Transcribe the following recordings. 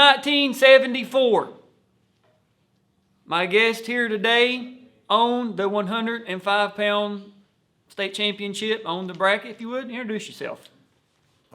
1974. My guest here today owned the 105-pound state championship on the bracket. If you would, introduce yourself.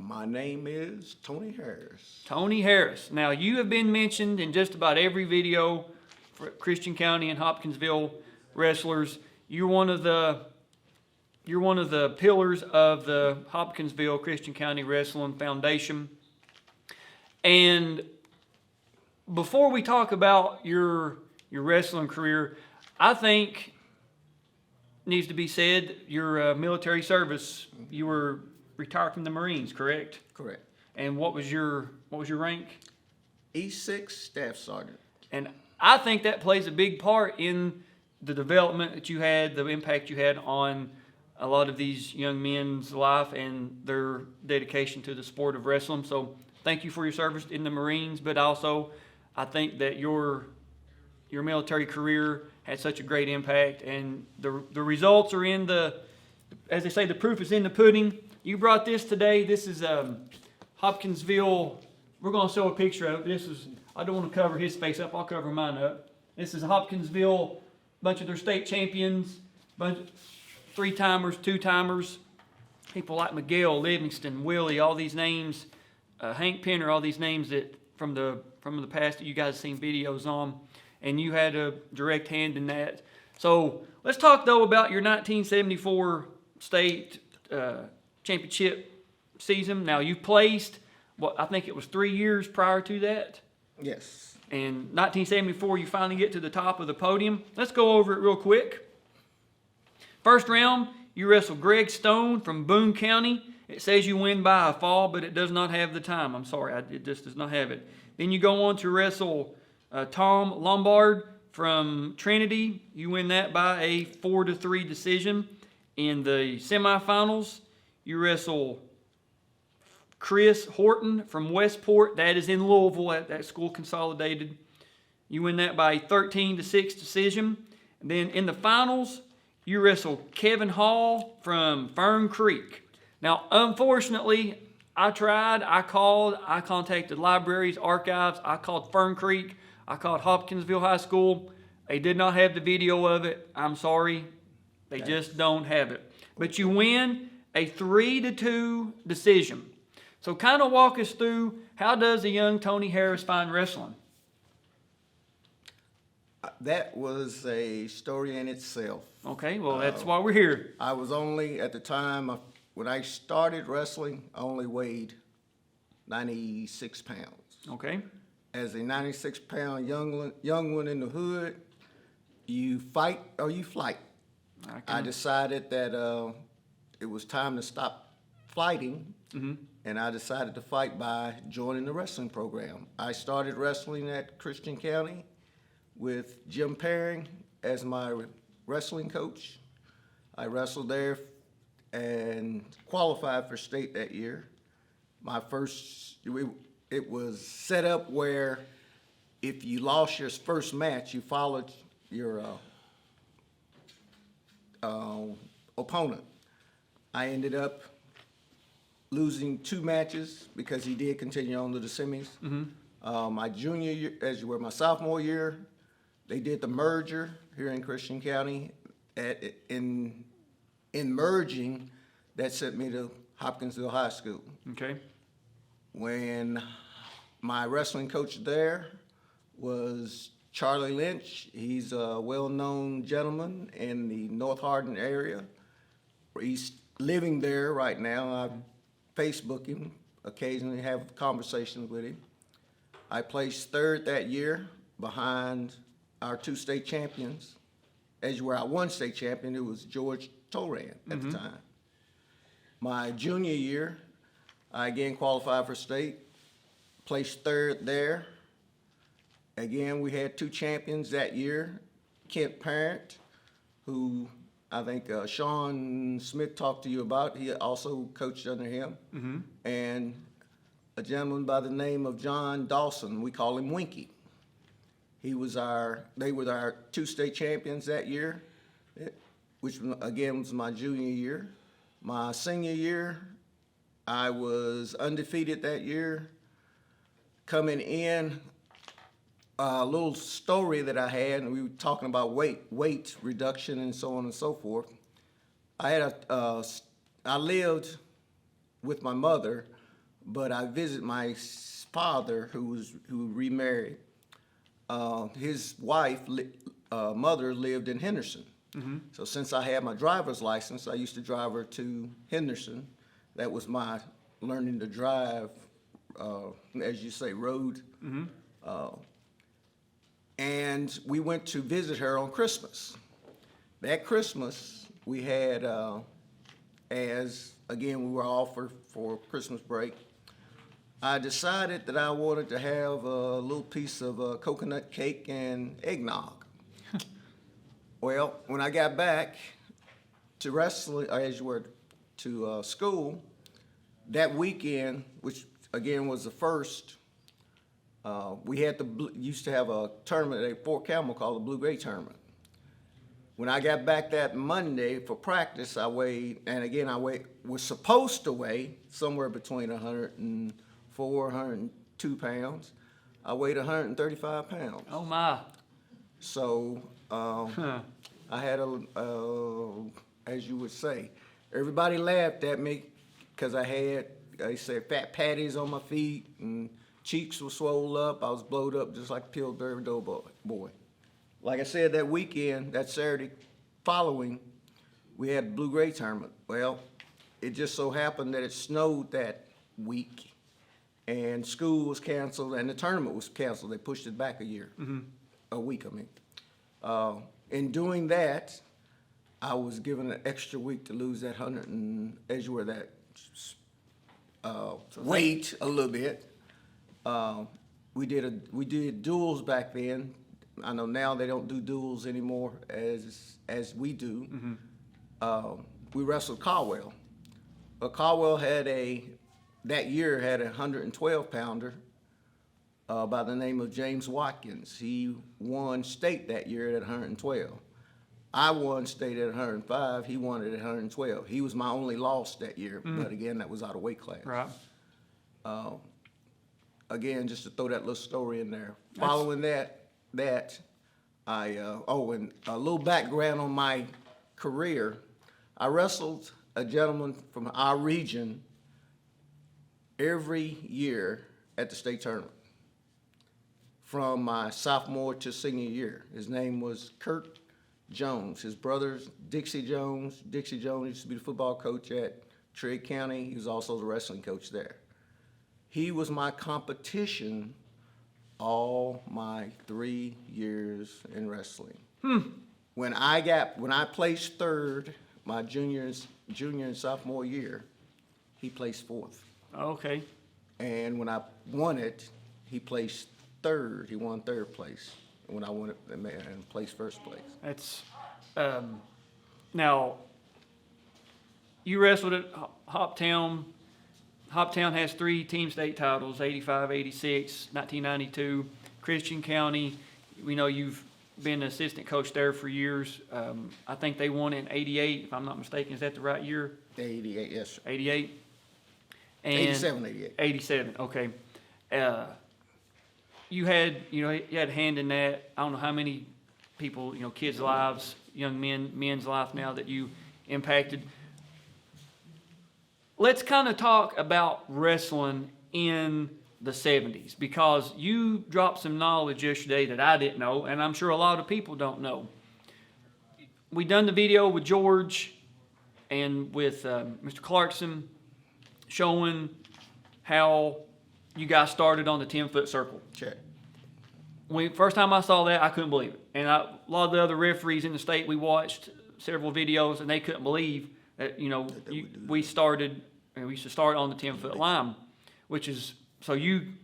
My name is Tony Harris. Tony Harris. Now, you have been mentioned in just about every video for Christian County and Hopkinsville wrestlers. You're one of the pillars of the Hopkinsville Christian County Wrestling Foundation. And before we talk about your wrestling career, I think needs to be said your military service. You were retired from the Marines, correct? Correct. And what was your rank? E6 Staff Sergeant. And I think that plays a big part in the development that you had, the impact you had on a lot of these young men's life and their dedication to the sport of wrestling. So thank you for your service in the Marines, but also I think that your military career had such a great impact, and the results are in as they say, the proof is in the pudding. You brought this today. This is Hopkinsville. We're going to show a picture of it. I don't want to cover his face up. I'll cover mine up. This is Hopkinsville, bunch of their state champions, bunch of 3-timers, 2-timers, people like Miguel, Livingston, Willie, all these names, Hank Penner, all these names that from the past that you guys have seen videos on, and you had a direct hand in that. So let's talk though about your 1974 state championship season. Now you placed, I think it was 3 years prior to that. Yes. And 1974, you finally get to the top of the podium. Let's go over it real quick. First round, you wrestle Greg Stone from Boone County. It says you win by a fall, but it does not have the time. I'm sorry, it just does not have it. Then you go on to wrestle Tom Lombard from Trinity. You win that by a 4-3 decision. In the semifinals, you wrestle Chris Horton from Westport. That is in Louisville. That school consolidated. You win that by a 13-6 decision. And then in the finals, you wrestle Kevin Hall from Fern Creek. Now, unfortunately, I tried, I called, I contacted libraries, archives, I called Fern Creek, I called Hopkinsville High School. They did not have the video of it. I'm sorry. They just don't have it. But you win a 3-2 decision. So kind of walk us through, how does a young Tony Harris find wrestling? That was a story in itself. Okay, well, that's why we're here. I was only, at the time, when I started wrestling, I only weighed 96 pounds. Okay. As a 96-pound young one in the hood, you fight or you flight. I decided that it was time to stop fighting, and I decided to fight by joining the wrestling program. I started wrestling at Christian County with Jim Paring as my wrestling coach. I wrestled there and qualified for state that year. It was set up where if you lost your first match, you followed your opponent. I ended up losing 2 matches because he did continue on to the semis. My junior year, my sophomore year, they did the merger here in Christian County. In merging, that sent me to Hopkinsville High School. Okay. When my wrestling coach there was Charlie Lynch. He's a well-known gentleman in the North Hardin area. He's living there right now. I Facebook him, occasionally have conversations with him. I placed 3rd that year behind our 2 state champions. As you were our 1 state champion, it was George Toran at the time. My junior year, I again qualified for state, placed 3rd there. Again, we had 2 champions that year, Kent Parent, who I think Sean Smith talked to you about. He also coached under him. And a gentleman by the name of John Dawson, we call him Winky. They were our 2 state champions that year, which again was my junior year. My senior year, I was undefeated that year. coming in, a little story that I had, and we were talking about weight reduction and so on and so forth. I lived with my mother, but I visited my father who remarried. His mother lived in Henderson. So since I had my driver's license, I used to drive her to Henderson. That was my learning to drive, as you say, road. And we went to visit her on Christmas. That Christmas, we had, we were off for Christmas break, I decided that I wanted to have a little piece of coconut cake and eggnog. Well, when I got back to wrestling, to school, that weekend, which again was the first, we used to have a tournament at Fort Campbell called the Blue Gray Tournament. When I got back that Monday for practice, I was supposed to weigh somewhere between 104, 102 pounds. I weighed 135 pounds. Oh my. So I had as you would say, everybody laughed at me because they said fat patties on my feet and cheeks were swollen up. I was blowed up just like a Pillsbury Doughboy. Like I said, that weekend, that Saturday following, we had the Blue Gray Tournament. Well, it just so happened that it snowed that week, and school was canceled, and the tournament was canceled. They pushed it back a week, I mean. In doing that, I was given an extra week to lose that weight a little bit. We did duels back then. I know now they don't do duels anymore as we do. We wrestled Caldwell. But Caldwell that year had a 112 pounder by the name of James Watkins. He won state that year at 112. I won state at 105. He won it at 112. He was my only loss that year, but again, that was out of weight class. Right. Again, just to throw that little story in there. Following that, and a little background on my career. I wrestled a gentleman from our region every year at the state tournament from my sophomore to senior year. His name was Kurt Jones. His brother's Dixie Jones. Dixie Jones used to be the football coach at Trigg County. He was also the wrestling coach there. He was my competition all my 3 years in wrestling. When I placed third my junior and sophomore year, he placed fourth. Okay. And when I won it, he placed third. He won third place. And when I won it, and placed first place. That's now. You wrestled at Hoptown. Hoptown has 3 team state titles: 85, 86, 1992. Christian County. We know you've been an assistant coach there for years. I think they won in 88, if I'm not mistaken. Is that the right year? 88, yes, sir. 88? And 87, 88. 87, okay. You had a hand in that. I don't know how many people, kids' lives, young men's life now that you impacted. Let's kind of talk about wrestling in the 70s, because you dropped some knowledge yesterday that I didn't know, and I'm sure a lot of people don't know. We done the video with George and with Mr. Clarkson showing how you guys started on the 10-foot circle. Check. First time I saw that, I couldn't believe it. And a lot of the other referees in the state, we watched several videos, and they couldn't believe that, we used to start on the 10-foot line, which is, so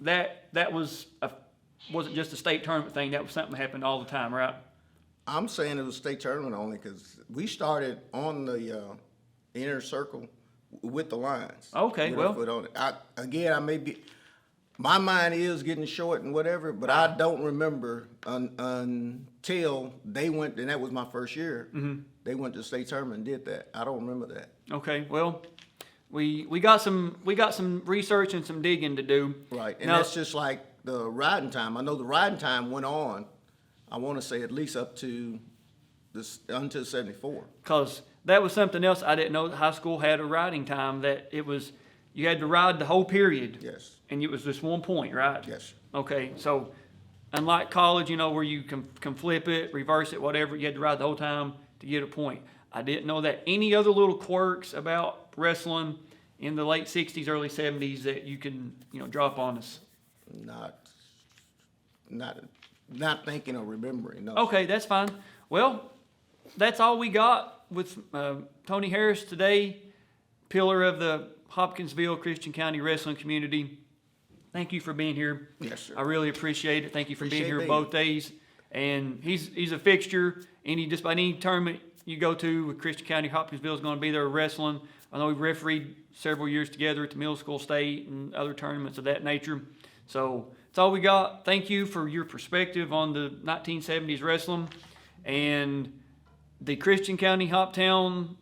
that wasn't just a state tournament thing, that was something that happened all the time, right? I'm saying it was state tournament only because we started on the inner circle with the lines. Okay, with our foot on it. My mind is getting short and whatever, but I don't remember until they went, and that was my first year. They went to the state tournament and did that. I don't remember that. Okay, well, we got some research and some digging to do. Right, and Now- that's just like the riding time. I know the riding time went on, I want to say at least up to until 74. Because that was something else I didn't know. That high school had a riding time, that it was, you had to ride the whole period. Yes, And it was just 1 point, right? yes. Okay, so unlike college, where you can flip it, reverse it, whatever, you had to ride the whole time to get a point. I didn't know that. Any other little quirks about wrestling in the late 60s, early 70s that you can, drop on us? Not thinking or remembering, no. Okay, that's fine. Well, that's all we got with Tony Harris today, pillar of the Hopkinsville Christian County wrestling community. Thank you for being here. Yes, sir. I really appreciate it. Thank you for being Appreciate here being both days. And he's a fixture. Just about any tournament you go to with Christian County, Hopkinsville is going to be there wrestling. I know we've refereed several years together at the middle school state and other tournaments of that nature. So that's all we got. Thank you for your perspective on the 1970s wrestling. And the Christian County Hoptown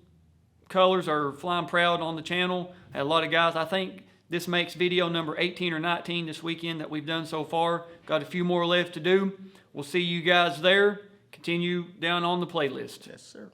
colors are flying proud on the channel. Had a lot of guys. I think this makes video number 18 or 19 this weekend that we've done so far. Got a few more left to do. We'll see you guys there. Continue down on the playlist. Yes, sir.